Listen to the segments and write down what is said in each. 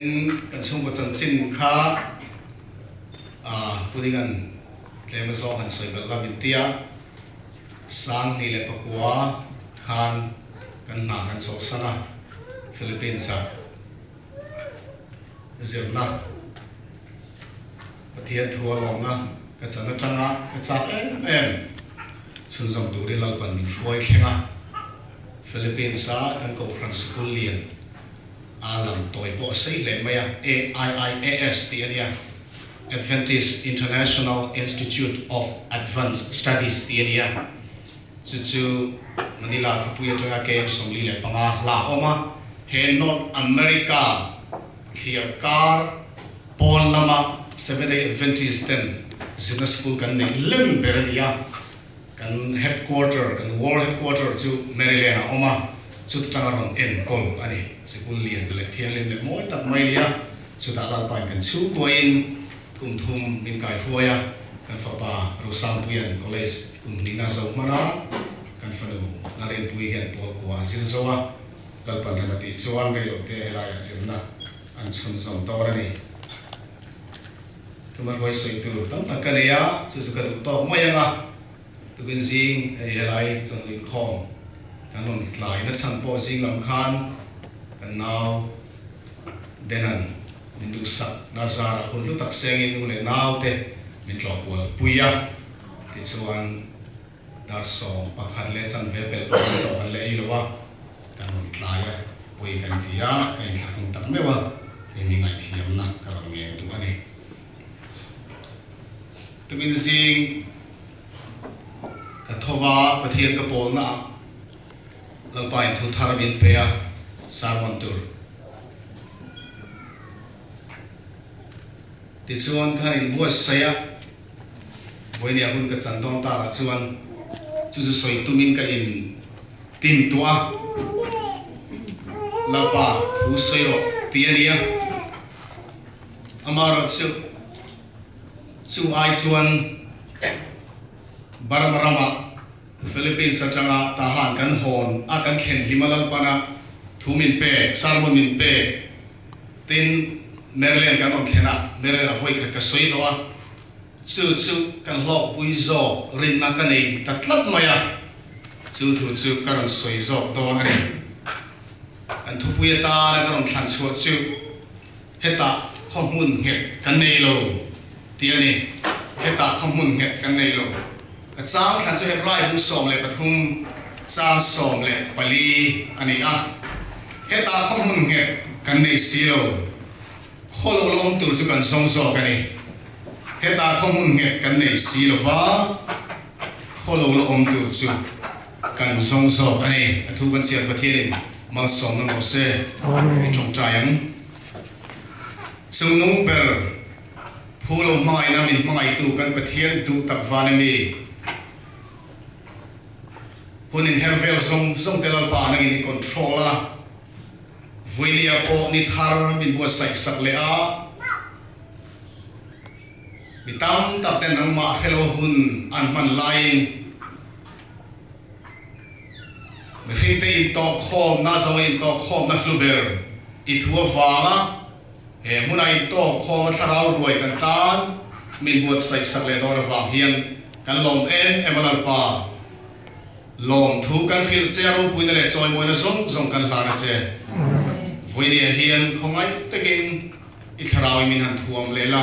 kan chung ko chan chin kha pudingan tlema zo han soi bel ga mintia sang ni le pakwa khan kan na kan so sana Philippines sa zirna pathian thua longa ka chana tanga ka cha em chun zong tu ri lal pan min foi khenga Philippines sa kan ko fran school lian alam toy bo sei le maya AIIAS ti ania Adventist International Institute of Advanced Studies ti ania chu Manila khapuya tanga ke somli le panga la oma he North America clear car pon lama Seventh-day Adventist ten zina school kan ne lem berania kan headquarter kan world headquarter chu Maryland oma chút trang ron en kol ani school lian le thian len le moi tak mai lia chu ta lal pan kan chu ko in kum thum min kai foya kan fa pa Rosam Puyan College kum dina so mana kan fa no ngalen pui hen pol ko zil zowa lal pan la ti chuan re lo te la ya simna an chun zom to ra ni tumar hoi soi tu tam pakania chu chu ka tu to mai anga tu kin jing ai lai chung in khom kan on tlai na chan po jing lam khan kan naw denan min du sak na zara hun lu tak seng in le naw te min lo ko puya ti chuan dar so pakhat le chan ve pel po so kan le i lowa kan on tlai a pui kan tia kan thang tak mewa ni mi ngai thiam na ka ram nge tu ani tu min jing ka thowa pathian ka pol na lalpai thu thar bin pe a sarmon tur ti chuan khan in buat saya boini ahun ka chandon ta la chuan chu chu soi tumin ka in tim tua lapa thu soi ro ti ania amaro chu ai chuan baramarama Philippines sa tanga tahan kan hon akan khen himalal pana thumin pe sarmon min pe tin Maryland kan on khena Maryland hoi kha ka soi doa chu kan lok pui zo rin na kan ei tatlat maya chu kan soi zo do ani an thu pui ta na kan thlan chu heta khomun nge kan nei lo ti ani heta khomun nge kan nei lo ka chang than chu he rai bu som le pathum chang som le pali ani a heta khomun nge kan nei si lo kholo lom tur chu kan song so kan ni heta khomun nge kan nei si lo wa kholo lom tur chu kan song so ani athu kan chiat pathian mang som na mo se chong chayang chung nung ber phulo mai na min mai tu kan pathian tu tak van mi punin hervel song telal pa nang in control a voilia ko ni thar min bo sai sak le a mitam tap ten nang ma hello hun an man line me rite in to khom na zo in to khom na luber I thua wala he muna in to khom tharau ruai kan tan min bo sai sak le do na wang hian kan lom en emanal pa lom thu kan phil chero puina le choi moina zong kan hlana che voinia hian khongai takin I tharau min han thuam lela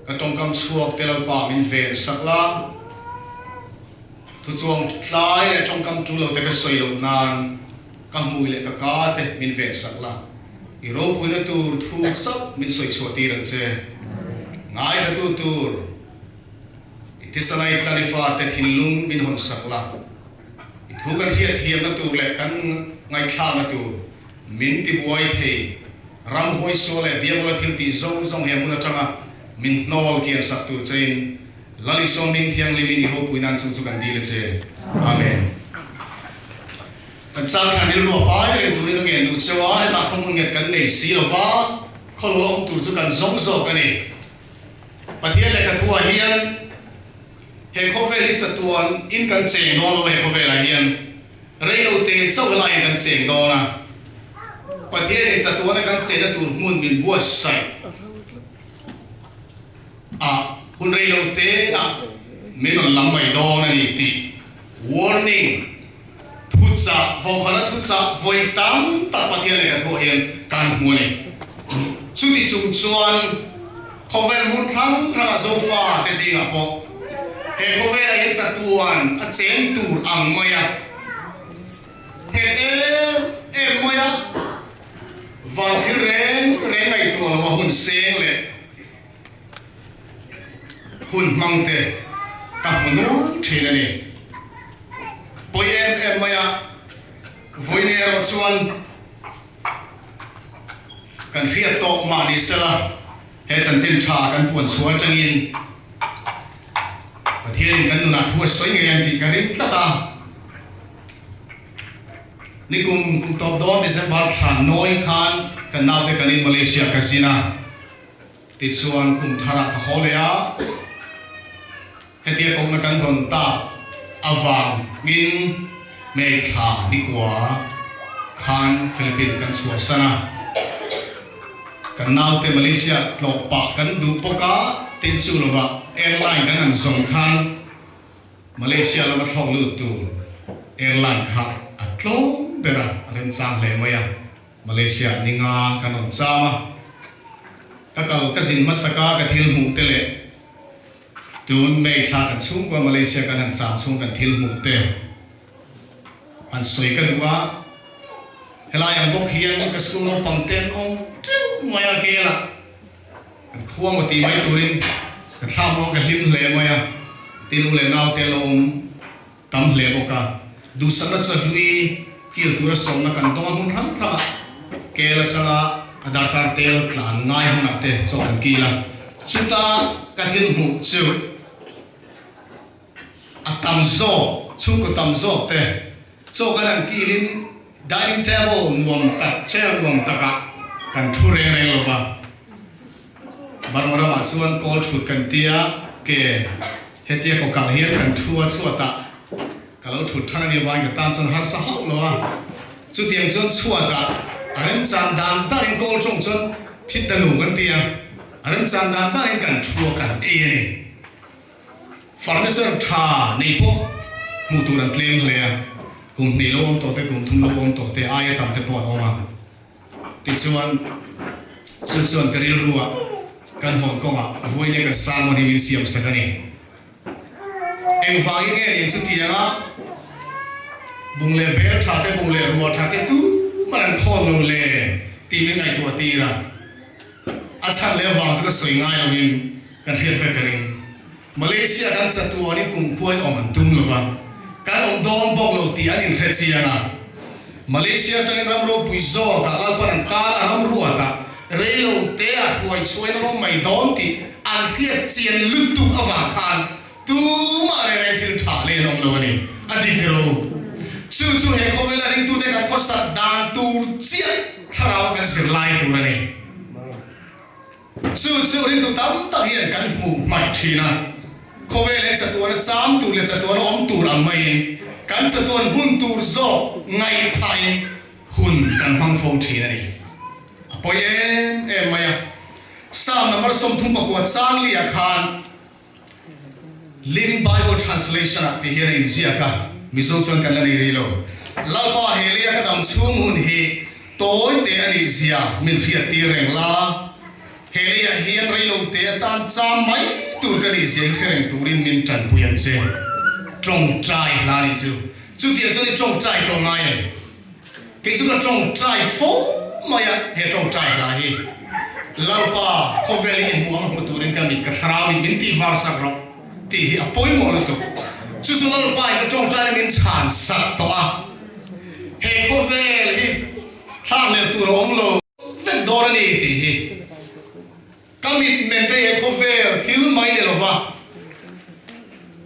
ka tongkam chuak telal pa min ven sakla thu chuang tlai le tongkam tu lo te ka soi lo nan ka mui le ka te min ven sakla I ro puina tur thu sap min soi choti ran che ngai tha tu tur itisanai tlanifa te thinlung min hon sakla thu kan hiat hiam na tu le kan ngai thla na tu min ti buai thei ram hoi so le dia bola thil ti zong he muna changa min nol kian sak tu chain lali so min thiang li min ho puinan chu kan di le che amen kan chang than ri lo pa le tu ri nge nu chewa he ta khom nge kan nei si lo wa khol long tu chu kan zong zo kan ni pathia le ka thua hian he khovel it's a tuan in kan cheng no lo he khovel a hian reilo te chau lai kan cheng do na ประเทศนี้จะตัวในการเจริญตัวมุ่งมินบัวใส่คุณเรียนเตะมินลำไม่ดอนนี่ตี warning ทุจจะพอขณะทุจจะไว้ตั้งตัดประเทศเลยกับตัวเองการหัวนี่สุดที่จุ่มชวนเขาเวลมุนทั้งโซฟาแต่สิ่งอ่ะพอเขาเวลเห็นจัดตัวเจนตูอังมายะเห็นมายะวันที่เร่งไอตัวเราว่าหุ่นเสียงเลยหุ่นมังเตะกับมนุษย์ที่นั่นเองปอยมายะวันนี้เราชวนกันเรียกโตมาดิสละเฮจันจินชากันปวนสวนจังอินประเทศกันดูน่าทั่วสวยงามที่กันริมตาตานี่กุมตอบดอนที่เซมบาร์ทานน้อยขันกันน่าจะกันอินมาเลเซียกันสินะติดส่วนกุมทารักเขาเลยอ่ะเฮตียกงกันตอนตาอาวางมินเมชาดีกว่าขันฟิลิปปินส์กันสวนสนะกันน่าจะมาเลเซียหลบปากกันดูปกะติดสูรวะแอร์ไลน์กันอันสำคัญมาเลเซียเรามาท่องลู่ตัวแอร์ไลน์ค่ะอัตโตเบระเรื่องจางเลยมั้ยมาเลเซียนิงากันอันจามก็เก่าก็สินมาสกากันทิลมุเตเลตูนไม่ชากันชุ่มกว่ามาเลเซียกันอันจามชุ่มกันทิลมุเตอันสวยกันดูว่าเฮลายังบอกเฮียนก็สกุลปังเต้นองไม่อะเกล่ะขั้วมาตีไม่ตูรินกระทำมองกันลิ้มเล่ไม่อะตีนูเล่นเอาเตลมตั้มเล่บอกกันดูสันนัดจะลุยกิลตัวส่งนักกันต้องมุ่งทั้งพระเกล่จังอะดาการเตลกลานง่ายขนาดเตะส่งกันกีละสุดท้ายกันทิ้งหมู่จิ๋วอะตั้มโซ่ชุ่มก็ตั้มโซ่เตะโซ่กันกีลินdining table รวมตัดเช่รวมตะกะกันทุเรศเลยหรอปะบางวันมาส่วนกอลชุดกันเตียเกเฮตียก็กังเฮียกันทัวชัวตะกัเราชุดท่านเดียวันก็ตามจนหักสะหอกเลยจุดเดียงจนชัวตะอันนั้นจานดานตาเองกอลจงจนพิจารณากันเตียอันนั้นจานดานตาเองกันทัวกันเองนี่ฝันจะเจอท่าในพวกมูตุรันเตลมเลยกุมนี่โลมตัวเตกุมทุ่มโลมตัวเตอายตั้มเตปอนออกมาติดส่วนกระดิ่งรัวกันหอนกงอ่ะวุ่นเนี่ยกันสามวันนี้มีเสียมสักนี่เอ็งฟังยังไงเนี่ยจุดที่ยังอ่ะบุงเล่เบลชาเตบุงเล่รัวชาเตตู้มันคอลงเล่ตีไม่ไงตัวตีระอาจารย์เล่ฟังสักสวยงามเรายิงกันเทียบกันเองมาเลเซียกันจัดตัวนี่กุมคุยออกมันตุ้มหรือเปล่าการองดอนบอกเราตีอันนี้เรื่องเสียนะมาเลเซียตั้งแต่เราปุยโซ่กับเราปนังการอันนั้นรัวตาเรื่องเราเตะหวยช่วยเราไม่ดอนตีอันเพียรเจียนลึกตุกอวกาศตู้มาเรื่องที่ถ่ายเลยน้องเราเนี่ยอันที่เราจู่ๆเห็นเขาเวลาเรื่องตู้เด็กกับเขาสัตว์ด่างตู้เจียถ้าเรากันเสียลายตัวนี้จู่ๆเรื่องตู้ตั้มตะเฮียนกันหมู่ใหม่ทีนะเขาเวลาจะตัวนั้นซ้ำตัวเลยจะตัวนั้นอมตัวอันไม่กันจะตัวหุ่นตัวโซ่ไงพายหุ่นกันมังฟงทีนั่นเองพอไม่อะสามนับมาสมทุ่มประกวดสร้างเลียคาน Living Bible Translation ที่เฮียนอินเดียกันมิโซชวนกันนั่นเองเลยลาป้าเฮลียกันดำชุ่มหุ่นเฮโต้ยเตอันอินเดียมินฟิยตีเร่งลาเฮลียเฮียนเรื่องเตะตันจามไม่ตัวกันอินเดียเรื่องตัวรินมินจันพุยันเซจงใจลานิจู่เดียวจะได้จงใจตรงไหนเกี่ยวกับจงใจโฟไม่อะเฮจงใจลาฮีลาป้าเขาเวลีนหัวมันตัวรินกันมิกระทรามินตีวาร์สักรอบที่อภัยหมดเลยจู่ลาป้าก็จงใจมินชานสัตว์ตัวเฮเขาเวลีทางเลี้ยงตัวอมโลเวดอร์นี่ที่ commitment e cover hil mai de lova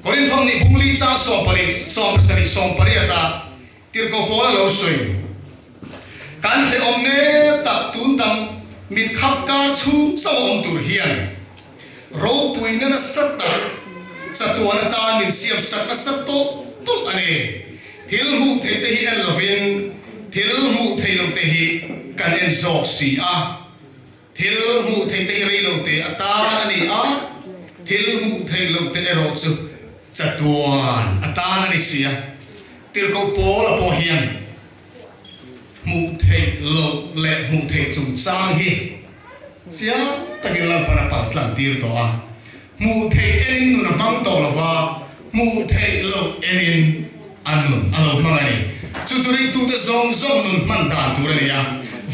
korin thong ni bungli cha som pari ata tir ko pola lo soi kan re omne tak tun tam mit khap ka chu saw om tur hian ro puina na satta satuana ta min siam sak asatto tul ane thil mu the te hi an lovin thil mu thei lo te hi kan en zok si a thil mu thei te ri lo te ata ani a thil mu thei lo te ero chu chatuan ata ani sia tir ko po la po hian mu thei lo le mu thei chung chang hi sia takin lan pana pat tlang tir to a mu thei erin nu na bang to la wa mu thei lo erin anun alo mangani chuchuring tu te zong zong nun man dan tu ra ya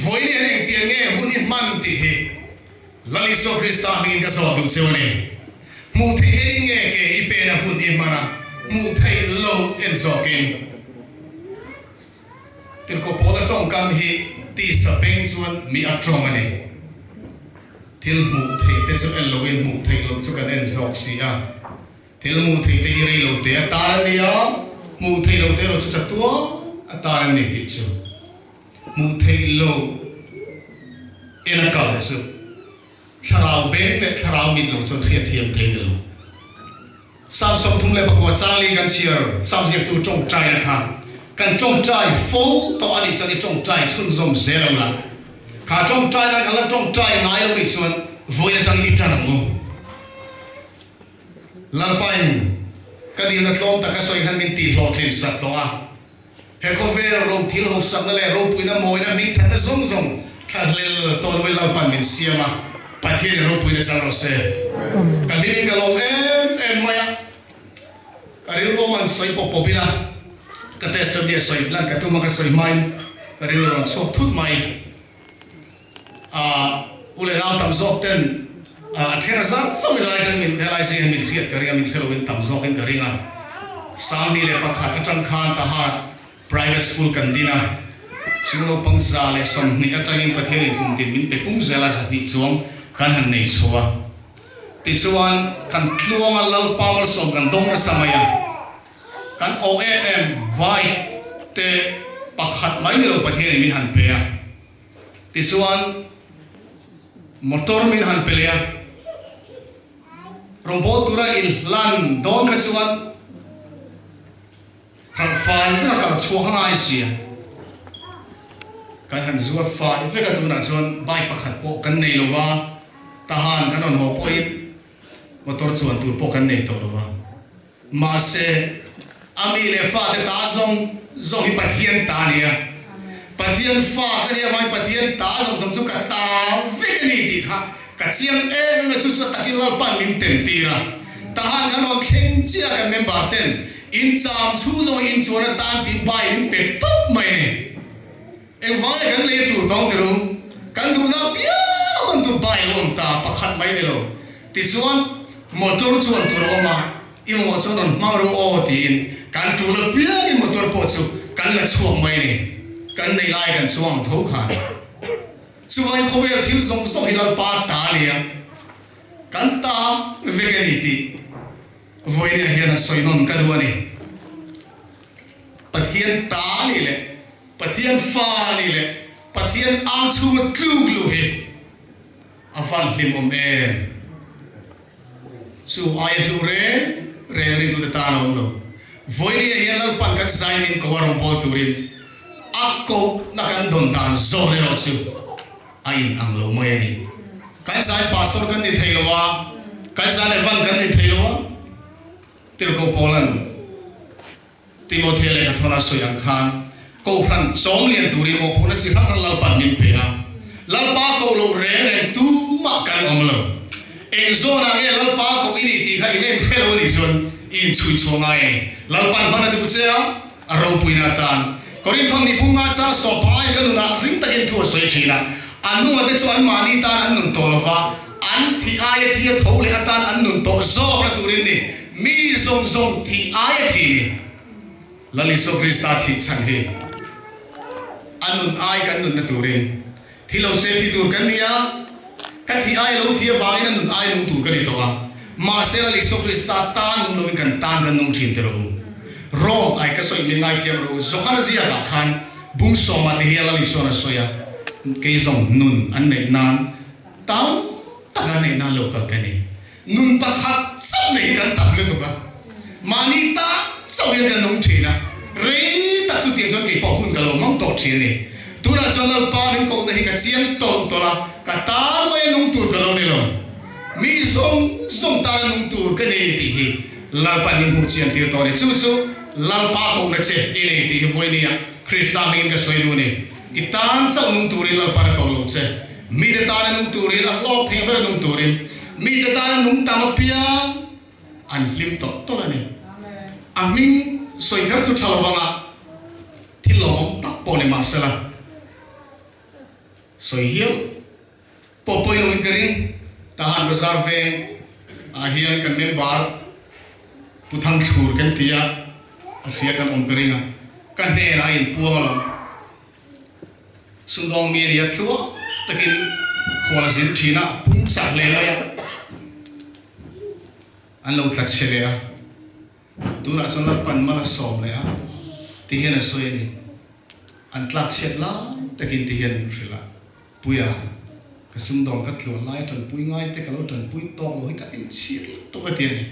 voi ni eng tian nge hun in man ti hi lali so krista mi ka so du chone mu thei erin nge ke ipe na hun in mana mu thei lo en zokin tir ko pola tong kam hi ti sa beng chuan mi a trong ani thil mu thei te chu en lo in mu thei lo chu kan en zok si a thil mu thei te ri lo te ta ni a mu thei lo te ro chu cha tua a ta ni ti chu mu thei lo en a ka chu tharau ben le tharau min lo chon thia thiam thei lo sam som thum le bakwa chali kan chiar sam jiak tu chong trai na kha kan chong trai fo to ani chani chong trai chun zom zelo la ka chong trai na kala chong trai ngai lo ni chuan voi na tang hi tan lo lalpain kadi na tlom ta ka soi han min ti hlok thin sat to a he ko ve ro thil ho sam na le ro puina moi na min than na zong zong tha hlel to lo lalpan min siama pathian ro puina sang ro se kadi ka lom em maya kari ro man soi po popila ka test dia soi lan ka tu ma ka soi mai kari ro so thut mai ule lao tam zok ten thena zat so mi lai tan min helai si min riat kari min helowin tam zok in kari nga sang ni le pakhat atang khan ta ha private school kan dina singlo pangsa le som ni atang in pathian kum tin min pe pung zela sa ni chuang kan han nei chuwa ti chuan kan tluang a lal pa mal som kan dong na samaya kan OMM bai te pakhat mai ni lo pathian min han pe a ti chuan motor min han pelea rombo tura in lan don ka chuan han fai ve ka chuang ngai sia kan han zuar fai ve ka tuna chuan bai pakhat po kan nei lova tahan kan on ho po in motor chuan tur po kan nei to lova ma se ami le fa te ta zong zo hi pathian ta nia pathian fa ka nia vai pathian ta zong zong chu ka ta ve ka ni ti kha ka chiang na chu chu takin lal pan min tem tira tahan kan on thleng chia kan member ten in cham chu zong in chuan tan tin bai in pe top mai ne eng vai kan le tu tong tiru kan du na pia man tu bai lom ta pakhat mai ne lo ti chuan motor chuan tu ro ma i mo chuan on mang ro o tin kan tu la pia i motor po chu kan la chuak mai ne kan nei lai kan chuang tho khan chuan khobe thil zong zong hilal pa ta lia kan ta veganiti voi ne hian soi non ka duani pathian ta ni le pathian fa ni le pathian ang chu tlug lu he afan lim om em chu ai lu re ri tu ta no lo voi ne hian lal pan kan sai min ko rom po turin akko na kan don dan zo le ro chu ain ang lo mai ni kan sai pastor kan ni theilowa kan sai evan kan ni theilowa tir ko polan timothy le ka thona soyang khan ko phan som lian turi mo phona chi khang lal pan min pe a lal pa ko lo re re tu ma kan om lo en zona nge lal pa ko ini ti kha ine phelo ni zon in chui chonga e lal pan bana du che a ro puina tan korin thong ni punga cha so pai ka nu na ring takin thu soi thina anu ate chu an mani tan an nun to lova an thi ai thi tho le atan an nun to zo ra turin ni mi zong zong thi ai thi ni lali so krista thi chan he anun ai kan nun na turin thi lo se thi tur kan nia ka thi ai lo thi wa ni nun ai nun tu kan ni to wa ma se lali so krista tan nun lo kan tan kan nun thin te ro rong ai ka soi min ngai thiam ro zo kana zia ka khan bung so ma te hi lali so na soya ke zong nun an nei nan tao ta nei nan lo ka ni nun pa khat sab nei kan tam le to ka mani ta so yen kan nong thina re ta tu tiang so ke po hun ka lo mong to thin ni tu na chonal pa ning ko na hi ka chiam tol tola ka ta mai nung tur ka lo ni lo mi som ta nung tur ka ni ti hi la pa ning mu chiam ti to ni chu lal pa ko na che ini ti hi voi ni ya krista min ka soi du ni itan sa nung turin lal pa ko lo che mi de ta nung turin a lo phe ba nung turin mi de ta nung ta ma pia an lim to la ni amin soi khar chu thalawanga thilom tak po ni ma sala soi hiel popo yo ingring tahan bazar ve ahian kan member puthang thur kan tia afia kan ongkeringa kan ne na in puangalo sundong mi ria thua takin khola sin thina pum sak le la ya an lo tlat chele ya tu na son la pan mala som le ya ti hian a soi ni an tlat chet la takin ti hian thrila puya ka sundong ka tlo lai tan pui ngai te ka lo tan pui tong lo ka in chir to ka ti ni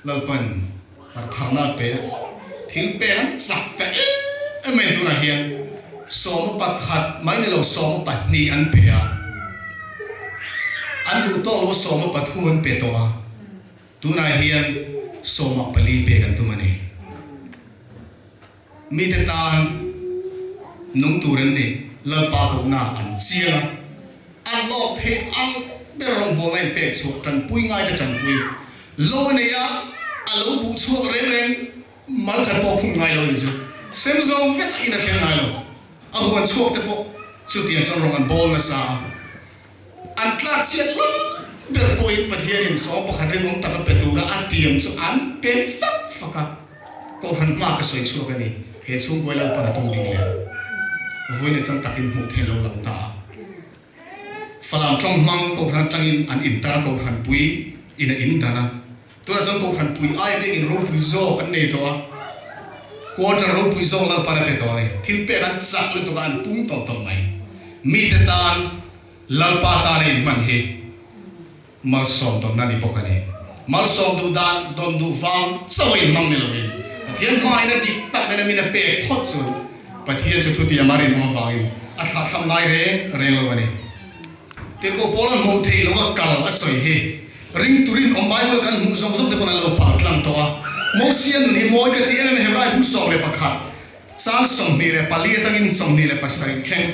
lalpan par thana pe thil pe an sak ta e men tu na hian som pat khat mai ne lo som pat ni an pe a an tu to lo som pat hu an pe to a tu na hian som pali pe kan tu mani mi te tan nung tu ren ni lal pa ko na an chia an lo the ang be rong bo ngai pe so tan pui ngai ta tan pui lo ne ya a lo bu chuak reng reng mal chan po khum ngai lo ni chu sem zong vet in a theng ngai lo a huan chuak te po chu tiang chon rong an bol na sa an tla chiat lo ber po it pathian in so pa khan reng ta ka pe tu ra an tiam chu an pe fak faka ko han ma ka soi chuak ani he chung koi lo pa na tung ding le vui ne chang takin mu the lo lang ta falam trong mang ko ran tangin an in ta ko ran pui in a in dana tu na chang ko ran pui ai be in ro pui zo an nei to a quarter ro pui zo la para pe to ne thil pe kan sak lu to kan pung to to mai mi te tan lal pa ta ne man he mal som to na ni pokane mal som du dan don du fam so in mang ne lo in hian mai na dik tak na mi na pe phot chu pathian chu thuti amari no wangin a tha tham nai re lo ani te ko polan mo thei lo kal a soi he ring turin om bai mo kan mu som som te pona lo pa tlang to a mo sian ni mo ka ti en he rai hu som le pakha sang som ni le pali tangin som ni le pasai khen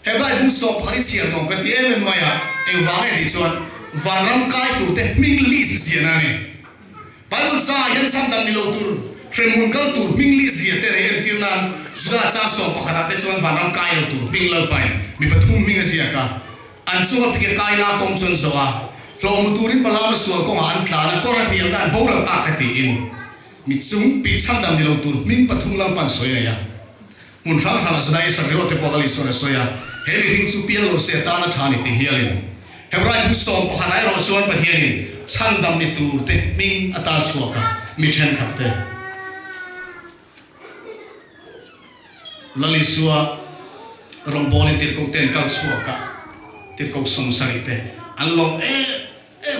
he rai hu som phali chian no ka ti en mai a e wang e di chuan van ram kai tu te ming li si sian ani Bible sa yan sam dam ni lo tur Remun kal tur ming li zia te en tir nan zuga cha so pakhara te chuan vanam kai lo tur ming lal pai mi pathum ming zia ka an chunga pike kai na kom chun so a lo mu turin balam so ko an thla na ko ran diam dan bola ta khati in mi chung pi cham dam ni lo tur ming pathum lal pan so ya mun thang thang so dai sa ro te podali so ya he ri ring su pian lo se ta na thani ti hialin hebrai bu so pakhara ro so pa hialin chan dam ni tur te ming ata chuaka mi then khat te lalisua rombolin tir ko ten kal suaka tir ko somsari te anlong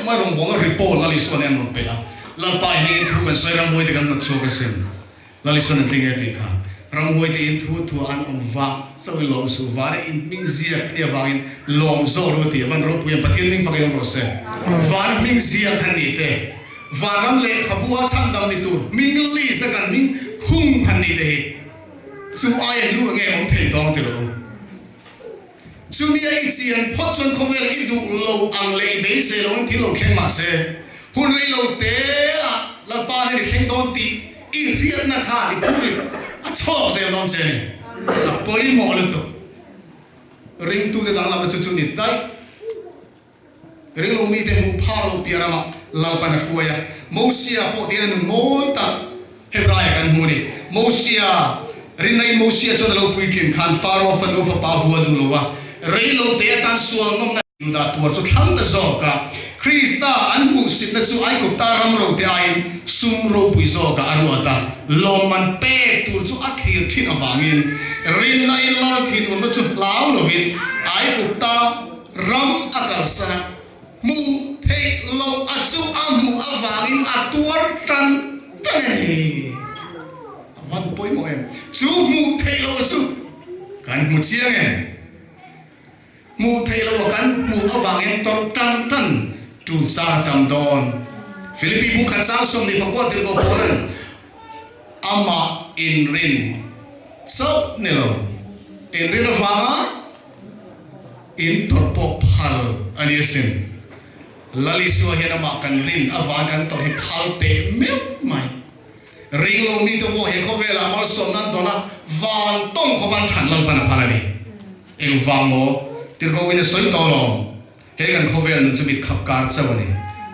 ma rombol ripo lalisua ne non pela la pai ni thu kan soi ram moi te kan not so ka sem lalisua ne tinge ti kha ram moi te in thu an om va so lo su va in ming zia dia va in long zo ro ti van ro pu yam pathian ning fa ka ro se va ming zia than ni te va ram le khabua chan dam ni tu ming li sa kan ming khung phan ni te chu ai lu nge om thei dong te ro chu mi ai chian phot chon khovel i du lo ang le be se lo thi lo khen ma se hun rei lo te la pa ne khen don ti i riat na tha ni pu a cho se don se ni a poi mo le to ring tu de dang la chu chu ni dai ring lo mi te mu pha lo piara ma la pa na huaya mo sia po ti na mo ta hebraya kan mu ni mo sia rinai mo sia chon lo pui kin khan faro fa no fa pa vua du lo wa rei lo te tan sual nom na da tur chu thang da zo ka krista an mu sit na chu ai ko ta ram ro te ai sum ro pui zo ka aru ata lom man pe tur chu a thir thin awangin rinai la thin mo chu lau lo vin ai ko ta ram akal sana mu thei lo a chu a mu awangin a tur tan tan van poi mo em chu mu thei lo chu kan mu chiang mu thei lo kan mu awang tor tan tu cha tam don Philippi bu khan sang som ni pakwa til go polan ama in rin so nilo in rin awanga in torpo phal ani sim lali suwa hian ama kan rin awang kan to hi phal te mel mai ring lo mi to bo he ko vela mal som nan dona van tong ko ban than lal pana phalani eng wang mo tir go win soi to lo he kan ko vel nu chumit khap kar chawani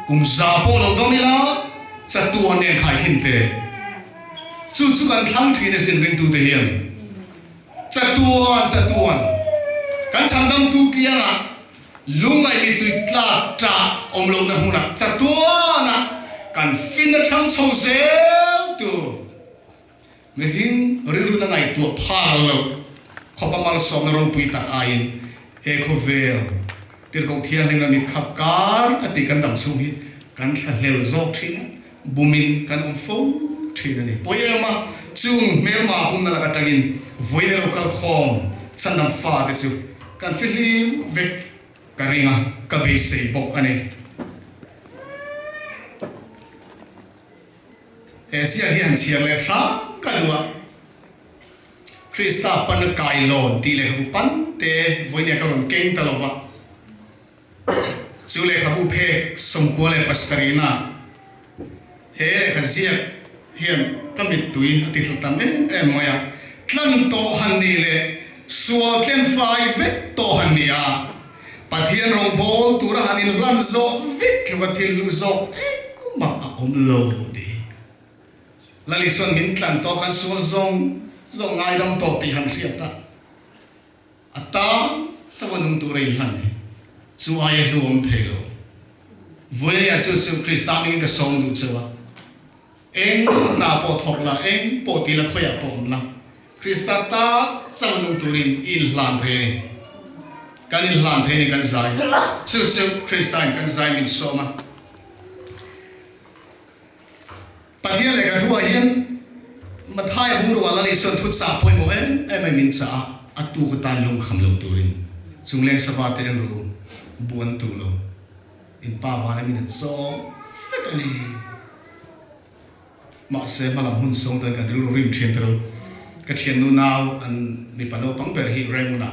kum za po lo domila cha tu ne khai khin te chu kan thlang thine sin ring tu te hian cha tuan kan chandam tu kia la lungai mi tu tla tra om lo na huna cha tuana kan fin da thang chou zel tu me hin ring na ngai tu phal lo khopa mal som na ro pui tak ain e kho vel tir ko thian ring na mi khap kar ati kan dam sung hi kan thla hlel zok thin bumin kan fo thin ni poema chung mel ma pum na ka tangin voine local khom chandam fa te chu kan filim vek karinga ka be sei bok ane Asia hian chiang le tha kalua Krista pan kai lon ti le hu pan te voine ka ron keng talova chu le khabu phe som ko le pasarina he le ka zia hian kamit tui ati tlam em moya tlan to han ni le sual tlen fai vet to han ni a pathian rong bol tura hanin lan zo vit watil lu zo ma om lo di lalison min tlan to kan sual zong ngai dam to ti han riata ata sawanung turai han chu ai luom thelo voya chu krista mi ka song lu chawa eng na po thok la eng po ti la khoya po la krista ta sawanung turin in lan the kan in lan the ni kan zai chu krista kan zai min soma pathian le ka thua hian mathai bu ro la li son thut sa poi mo em min cha atu ka tan lung kham lo turin chungleng sapa te en ru buan tu lo in pa wa na min so ani ma se malam hun song dan kan lu rim thien tro ka thien nu naw an mi pano pang per hi remuna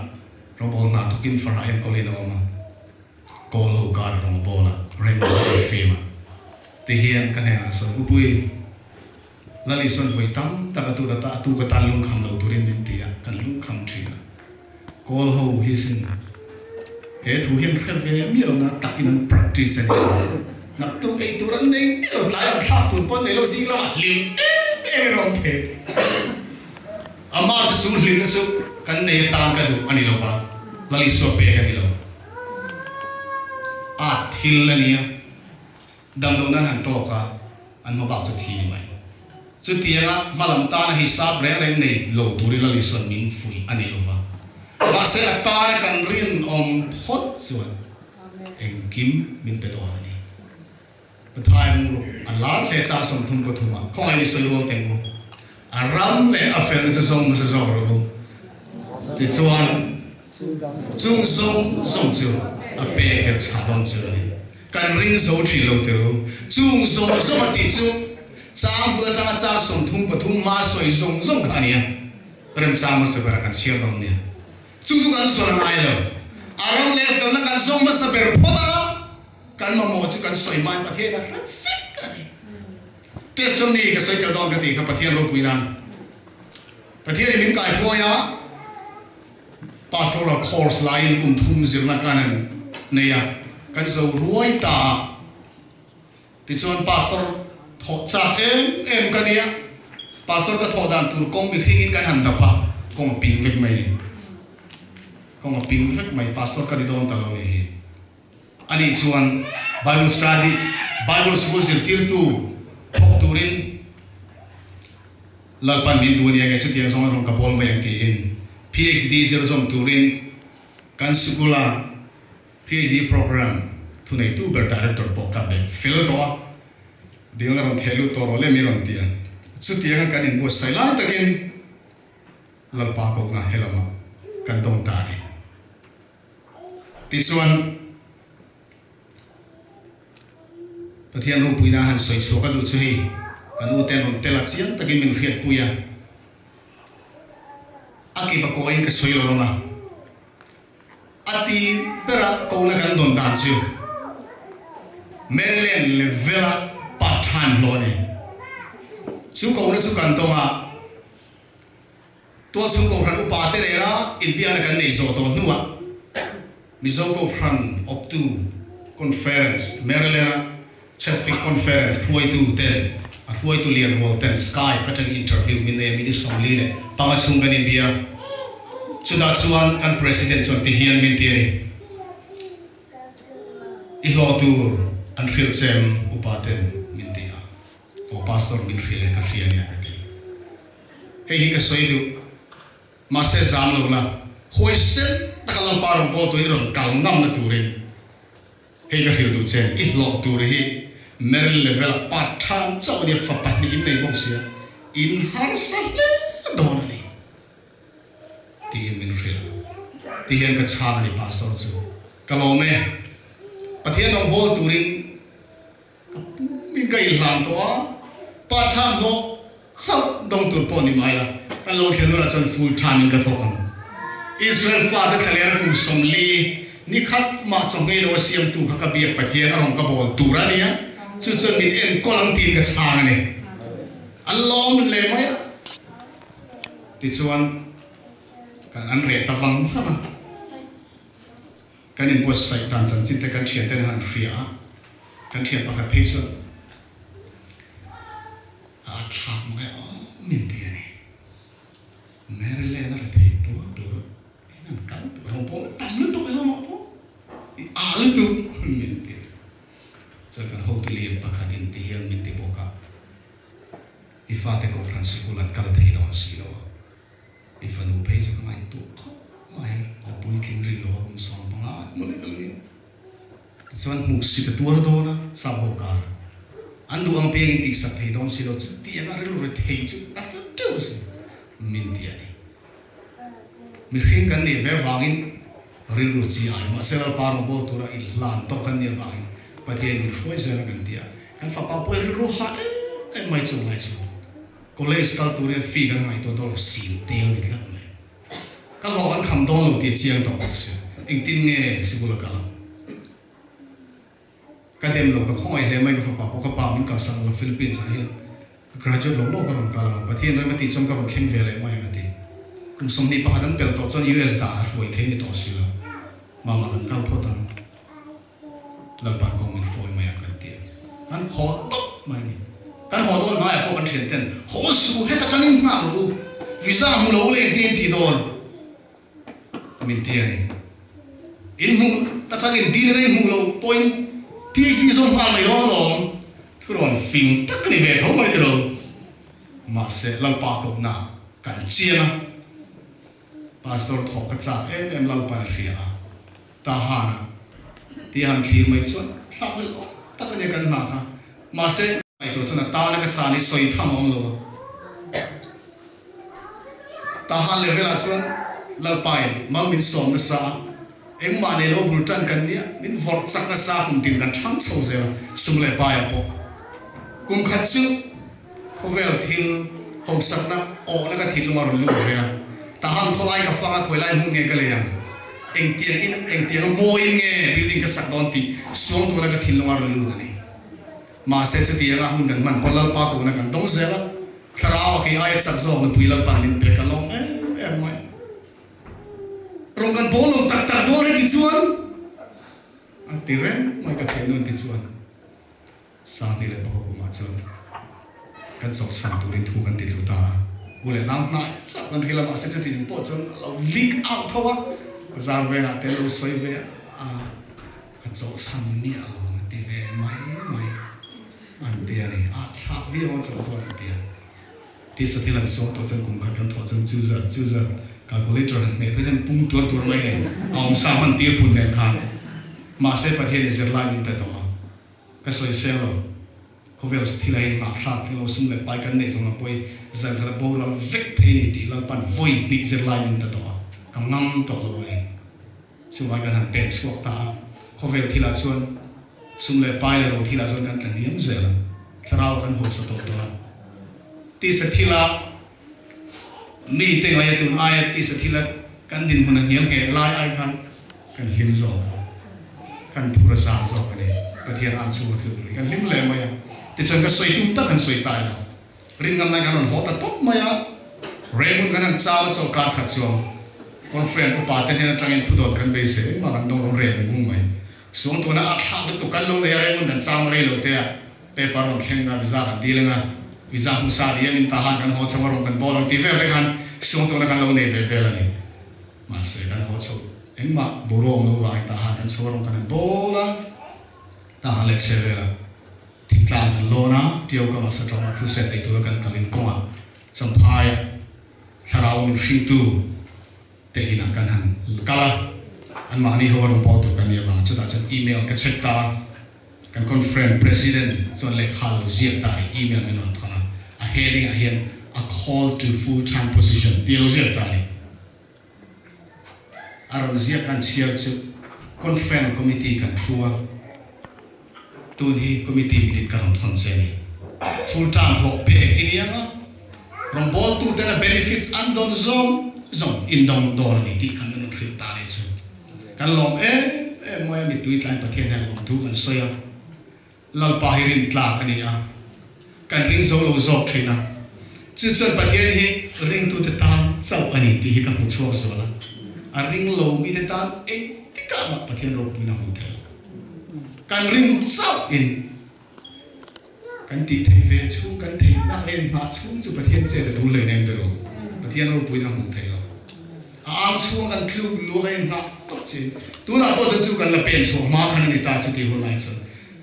robol na tukin fara en kolina oma kolo gar rom bola remuna fema te hian kan he so upui lali son voi tam ta ka tu ka tan lung kham lo turin min tia kan lung kham thina kol ho hi sin he thu hian kher ve mi lo na takin an practice ani nak tu ei turan nei lo tlai am thak tu pon nei lo sing lo lim e rom the ama chu lim na chu kan nei tan ka du ani lo ba lali so pe ani lo a thil ania dam lo nan han to ka an ma ba chu thi ni mai chu tianga malam ta na hisab re nei lo turi lali son min fui ani lo ba ba se ata kan rin om hot chuan eng kim min pe to ani pathai mu Allah le cha som thum pa thuma khong ai so lo teng mu aram le afel cha som ma sa zo ro ti chuan chung som chu a pe pe cha don chu kan rin zo thi lo te ro chung so ti chu chang bu ta cha som thum pa thum ma soi zong khania rem cha ma se bara kan siar dom ne chung kan so na ai lo arang le fel na kan som ma sa ber phota kan ma mo chu kan soi man pathe da fit ani testimony ka soi ka don ka ti ka pathian ro puina pathian min kai khoya pastoral course line kum thum zir na kanan ne ya kan zo ruai ta ti chon pastor tho cha em kania pastor ka tho dan tur kong mi khingin kan han da pa kong ping vek mai kong ping vek mai pastor ka di don ta lo ni ani chuan bible study bible school sir tir tu thok turin lalpan min tu ni anga chu tiang song rong ka bol mai ti in phd sir som turin kan sukula phd program thunai tu ber director bok ka be fill to ding la ron thelu to ro le mi ron tia chu tiang kan in bo sai la takin lalpa ko na helama kan dong ta ni ti chuan pathian ro puina han soi chu ka du chu hi kan u ten on tela chian takin min riat puya aki ba ko in ka soi lo na ati pera ko na kan don dan chu Maryland levela part-time lo ni chu ko na chu kan to ha to chu ko ran upa te ra in bia na kan nei zo to nuwa mi zo ko ran up to conference Maryland Chesapeake conference huai tu ten a huai tu lian wal ten sky pattern interview min ne mi di som li le panga chung kan in bia chu da chuan kan president chuan ti hian min ti ni I lo tu an ril chem upaten min ti a o pastor min ril ka rian ya ti hei hi ka soi du ma se zam lo la hoi sen takalang parang po tu iron kal nam na turin hei ka ril du chen I lo tu ri hi Meril level part-time chau ni fa pat ni in nei bong sia in har sa le don ni ti min ril ti hian ka chang ni pastor chu ka lo me pathian ong bol turin min ka ilham to a part-time lo sau dong tur po ni mai la ka lo thian ra chon full time in ka thokan Israel fa da thalian ku som li ni khat ma chong ngai lo siam tu ka biak pathian arong ka bol tura ni ya chu chon min en kolam tin ka chang ni alom le mai ti chuan kan an re ta wang ha kan in bos sai tan chan chin te kan thian ten han ria kan thian pa kha phei chu a thak mai o min ti ani Maryland na thei to nan kan ro po tam lu to lo mo po a lu tu min ti so kan ho ti liam pa kha din ti hian min ti boka ifa te ko fransikulan kal thei don si lo ifa nu phei chu ka mai tu kho mai la pui tling ri lo kum som pa nga mo le kal ni chuan mu si ka tur do na sa ho ka an du ang peng ti sa thei don si lo ti anga ri lo re thei chu ka tu si min ti ani mi khin kan ni ve wangin rin ru chi ai ma sel par mo bo tura il lan to kan ni wangin pathian mi khoi sa kan tia kan fa pa po ri ru ha e mai chu lai chu college kal tu re fi kan ngai to do sim te ni la me ka lo an kham don lo ti chiang to se ing tin nge sigula kala ka dem lo ka khoi le mai ka fa pa po ka pa min ka sang lo Philippines a hian graduate lo lo ka ron kala pathian ra ma ti chom ka ron thing ve le mai ma ti kum som ni pa hadan pel to chon US da hoi the ni to si la mama kan kal pho tan la pa ko min foi mai kan ti kan ho top mai ni kan ho don mai ko kan thian ten ho su he ta tangin na ru visa mu lo le tin ti don min ti ani in mu ta tangin di le mu lo point PhD zone ma mai lo lo thu ron fin tak ni ve tho mai ti lo ma se la pa ko na kan chia pastor thok ka cha em lau pa ria ta hana ti han thir mai chuan thak lo ta ka ne kan na kha ma se ai to chuna ta na ka cha ni soi tham om lo ta han level a chuan lau pai mal min som na sa em ma ne lo bul tan kan nia min vor chak na sa kum tin kan tham chho ze sum le pa ya po kum khat chu khovel thil hok sak na o na ka thil ma ru lu ve ta han tholai ka fanga khoi lai mun nge ka le yang eng tiang mo in nge building ka sak don ti suang to na ka thin longar lu da ni ma se chu ti nga hun kan man polal pa ko na kan dong se la kharao ki ai sak zo na puilal pan min pe ka long em mai rong kan bolo tak tak do re ti chuan a ti ren mai ka the nun ti chuan sa ni le pa ko ma chuan kan sok sam turin thu kan ti thu ta ule lam na sa kan hila ma se ti po chon lo leak out thowa ko zar ve na te lo soi ve a cho sam mi a lo ti ve mai an ti ani a tha vi on cho ti ti sa ti lan so to chen kum kha kan tho chen chu za calculator me present pung tur mai om sa man ti pun ne khan ma se pa he ni zer lai min pe to ka soi se lo ko vel sthila in na thla ti lo sum le pai kan ne jong poi zan kha bo lo vek the ni ti lo pan voi ni zer lai min ta to กังงำต่อเลยสุวรรณกันเป็นสวกตาเขาเวลที่ละชวนสุมเลไปเลยที่ละชวนกันแต่เนี้ยมันเสียละถ้าเรากันหกสตตัวที่สถิละมีเต็งอะไรตุนไอ้ที่สถิละกันดินมันเงี้ยเกลายไอ้กันหิมโซกันผู้รักษาโซกันเลยประเทศอันสูงถึงกันหิมเลยมั้ยแต่จนก็สวยตุ้มตั้งกันสวยตายแล้วริมกันในกันหอตัดตบมั้ยเรมุนกันจ้าโจการขัดช่วงคอนเฟรนซ์อุปาเทนเนี่ยจังเงินทุดกันไปเสียมากันต้องเรียนมุ่งไหมส่วนตัวนั้นอัดหักตุกันโลเเรมุนกันจ้ามาเรียนโลเตียเปปาร์ลงเข่งกันวิซากันดีเลยนะวิซามุสาดีมินตาหันกันหัวชาวรงกันบอลตีเวลเลยกันส่วนตัวนั้นกันโลเนเวลนี่มาเสียกันหัวชาวเอ็งมาบุรุษโลวายตาหันกันชาวรงกันบอลตาหันเล็กเชเวลทิ้งกลางกันโลนะเดียวกับมาสตรอมาครูเซตไอตัวกันกันลินกงอ่ะสัมภายชาราวินฟิงตูเตอินักกันหันกาลอันมานี่หัวรงปอตุกันเนี่ยบางจุดอาจจะอีเมลกันเช็คตากันคอนเฟรนซ์ประธานส่วนเลขาเราเสียตาอีเมลไม่นอนทนะa heading a here a call to full time position ที่เราเสียตานี่อารมณ์เสียกันเชียร์จุดคอนเฟรนซ์คอมมิตี้กันทัวร์ตัวนี้คอมมิตี้มีดิการทำเสนี่ full time หกเปกอีนี่นะรองบอลตัวแต่ละ benefits อันโดนzoneอินดองโดนนี่ที่กันนั่นทริปตาเลยสิกันลองมวยมีตัวอีกหลายประเทศเนี่ยลองดูกันสวยเราไปเรียนกลางกันนี่กันเรียนโซโลโซทรีนะจุดส่วนประเทศนี้เรียนตัวตานเจ้าอันนี้ที่กันผู้ช่วยโซละเรียนโลมีตานที่กันมาประเทศเราไม่น่าหุ่นเถอะกันเรียนเจ้าอินกันตีไทยเวชูกันไทยนักเรียนมาชูจุประเทศเสด็จดูเลยเนี่ยเดี๋ยวประเทศเราไม่น่าหุ่นเถอะช่วงกันคลุกลูกเองนักตกใจตัวน่ะพอจะจูกันละเป็นช่วงมาขันนิตาจุดที่หัวไหล่ส่วน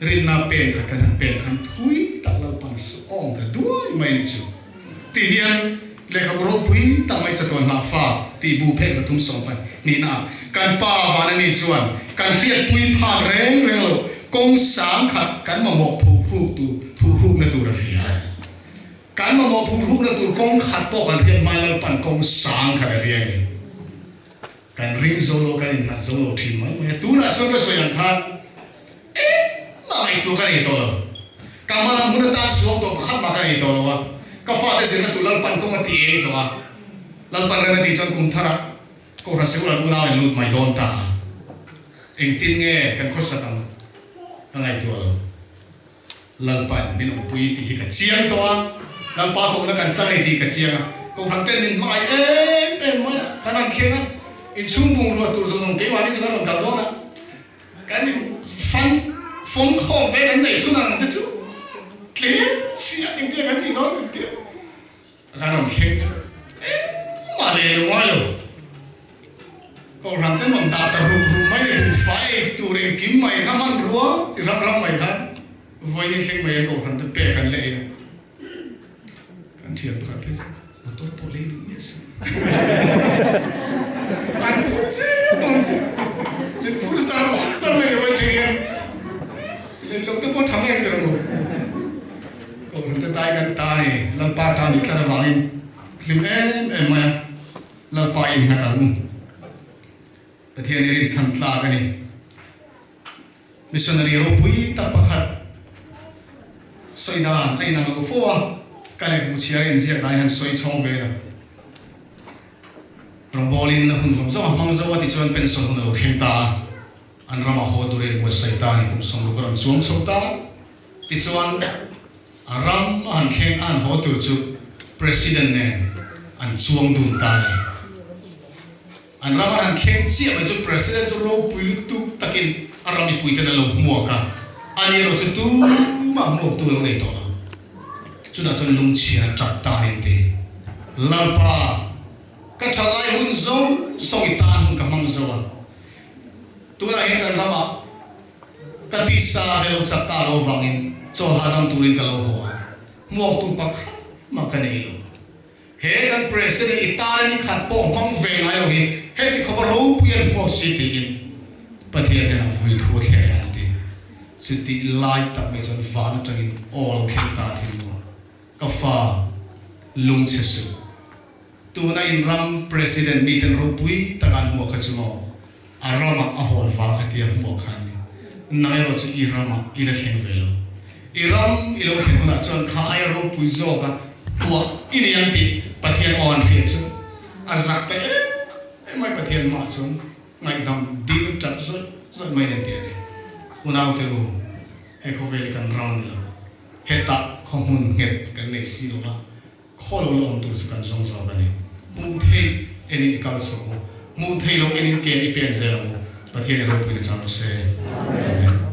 รินน่ะเป็นขันเป็นขันทุยตักเราปันสุอ้อมแต่ด้วยไม่จูตีเฮียนเลขาบรบุยตั้งไม่จะตัวนาฟ้าตีบูเพ่งจะทุ่มสองพันนี่นะการป่าวานันนี่ชวนการเรียกปุยผ่านแรงโลกงสามขัดการมาหมกผู้รูปในตัวเรียการมาหมกผู้รูปในตัวกงขัดปกันเรียนมาแล้วปันกงสามขัดเรียนกันริงโซโลกันนัดโซโลทีมไหมตัวน่ะส่วนก็ส่วนยังขาดมาไอตัวกันอีตัวกำลังมุนตาสวงตัวขัดมากันอีตัววะก็ฟาดเสียงตัวลัลปันก็มาตีเองตัวลัลปันเรนตีจนกุมทาระก็รักษาอุณาเป็นลุดไม่โดนตาเองตินเงี้ยกันข้อสัตย์อะไรตัวลัลปันเป็นอุปยติกับเชียงตัวลัลปันก็นักการสร้างดีกับเชียงก็รักเต้นนินไม่ไม่ขนาดเข่งอินชุ่มบุงรัวตัวส่งเกี่ยวกับนี่จะกันกันตัวนะกันนี่ฟังข้อเวกันไหนสุนัขนั่นจูเกี่ยวเสียงเกี่ยวกันที่น้องเกี่ยวกันนั่นเข่งมาเลยว่าอยู่ก็รักเต้นมันตาตรุไม่ได้บุฟเฟ่ตัวเรื่องกินไม่ข้ามันรัวสิรักไม่กันไว้ในเข่งไม่ก็รักเต้นเปย์กันเลยกันเทียบกันเลยมาตัวโปรลีดูเนี่ยสิอันพูดสิตอนสิเล่นพูดซ้ำเลยว่าจริงเล่นลงตัวพอทำยังไงกันมั้งก็มันจะตายกันตาเนี่ยลัลปาตานี่แค่ระวังลิมมาลัลปาอินนักการมุ่งประเทศนี้รินสันตลากันนี่มิชชันนารีรูปุยตัดประคัดสวยดานไอ้นางโลฟัวกันเลยบุษยารินเสียดายหันสวยช่องเวลรองบอลินนะคุณสมศักดิ์มังสวัสดิ์ชวนเป็นสมุนโลกเห็นตาอันรามาโหตุเรียนบทไซตานี่คุณสมรู้กันสวมสมตาติชวนอารามอันเข่งอันโหตุจุประธานเนี่ยอันสวมดุนตาเนี่ยอันรามาอันเข่งเสียมันจุประธานจุโลปุยตุตะกินอารามีปุยเตนโลมัวกันอันนี้เราจะตู้มาหมวกตัวเราในตัวเราจุดนั้นจนลุงเชียจับตาเนี่ยเตลาปากันทลายหุ่นโซ่ส่งตาหุ่นกับมังโซ่ตัวนั้นเห็นกันละมากันที่ซาเดลจับตาเราฟังอินโจหาดังตุรินกับเราหัวหมวกตุปักมากันเองเห็นกันเพรสเดอิตาลีขัดป้องมังเวงไอ้เราเห็นเห็นที่เขาบอกรู้เพียงหมวกสิติอินประเทศเนี่ยนะวิถีแค่ยันตีสิติไล่ตัดไม่จนฟ้านั่นจังอิน all เข็มตาทิ้งหมดก็ฟ้าลุงเชสุ tu na in ram president meeting rupui takan mo kachmo arama ahol fa khatia mo khani nairo chu irama election velo iram election huna chon kha ai rupui zo ka tua inianti pathian on phe chu azak te mai pathian ma chon ngai dam din tap zo zo mai nen te unau te u e ko veli kan round la heta khomun het kan nei si lo la kholo lo tu chu kan song so kan ni mu thei eni kal so mu thei lo eni ke i pen zero pathian ro pu ni cham se amen